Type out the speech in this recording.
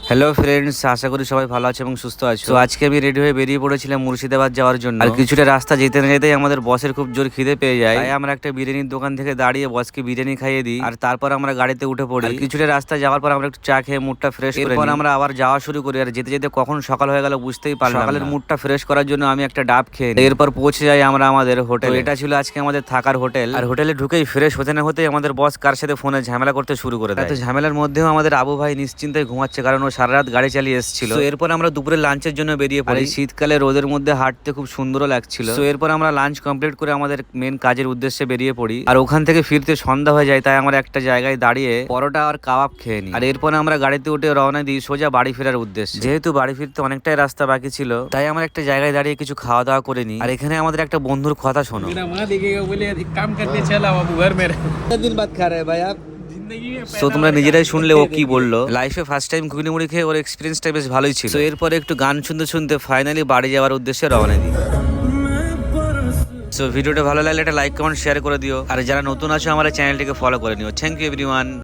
Hello friends, আশা করি সবাই ভালো আছে এবং সুস্থ আছে। তো আজকে আমি রেডি হয়ে বেরিয়ে পড়েছিলাম মুর্শিদাবাদ যাওয়ার জন্য। আর কিছুটা রাস্তা যেতে না যেতেই আমাদের বসের খুব জোর খিদে পেয়ে যায়, তাই আমরা একটা বিরিয়ানির দোকান থেকে দাঁড়িয়ে বসকে বিরিয়ানি খাইয়ে দিই। আর তারপর আমরা গাড়িতে উঠে পড়ি। আর কিছুটা রাস্তা যাওয়ার পর আমরা একটু চা খেয়ে মুডটা ফ্রেশ করে এরপর আমরা আবার যাওয়া শুরু করি। আর যেতে যেতে কখন সকাল হয়ে গেল বুঝতেই পারলাম। সকালের মুডটা ফ্রেশ করার জন্য আমি একটা ডাব খেয়ে নিই। এরপর পৌঁছে যাই আমরা আমাদের হোটেল। এটা ছিল আজকে আমাদের থাকার হোটেল। আর হোটেলে ঢুকেই ফ্রেশ হতে না হতেই আমাদের বস কার সাথে ফোনে ঝামেলা করতে শুরু করে দেয়। তো ঝামেলার মধ্যেও আমাদের আবু ভাই নিশ্চিন্তায় ঘুমাচ্ছে, কারণ ও সারা রাত গাড়ি চালিয়ে এসেছিল। তো এরপর আমরা দুপুরে লাঞ্চের জন্য বেরিয়ে পড়ি। এই শীতকালে রোদের মধ্যে হাঁটতে খুব সুন্দরও লাগছিল। তো এরপর আমরা লাঞ্চ কমপ্লিট করে আমাদের মেন কাজের উদ্দেশ্যে বেরিয়ে পড়ি। আর ওখান থেকে ফিরতে সন্ধ্যা হয়ে যায়, তাই আমরা একটা জায়গায় দাঁড়িয়ে পরোটা আর কাবাব খেয়ে নিই। আর এরপর আমরা গাড়িতে উঠে রওনা দিই সোজা বাড়ি ফেরার উদ্দেশ্যে। যেহেতু বাড়ি ফিরতে অনেকটাই রাস্তা বাকি ছিল, তাই আমরা একটা জায়গায় দাঁড়িয়ে কিছু খাওয়া দাওয়া করে নিই। আর এখানে আমাদের একটা বন্ধুর কথা শোনো। दिन बाद खा रहे हैं भाई आप। তো তোমরা নিজেরাই শুনলে ও কি বললো। লাইফে ফার্স্ট টাইম ঘুগনি মুড়ি খেয়ে ওর এক্সপিরিয়েন্সটা বেশ ভালোই ছিল। তো এরপরে একটু গান শুনতে শুনতে ফাইনালি বাড়ি যাওয়ার উদ্দেশ্যে রওনা দিই। সো ভিডিওটা ভালো লাগলে একটা লাইক কমেন্ট শেয়ার করে দিও। আর যারা নতুন আছো আমার চ্যানেলটিকে ফলো করে নিও। Thank you everyone.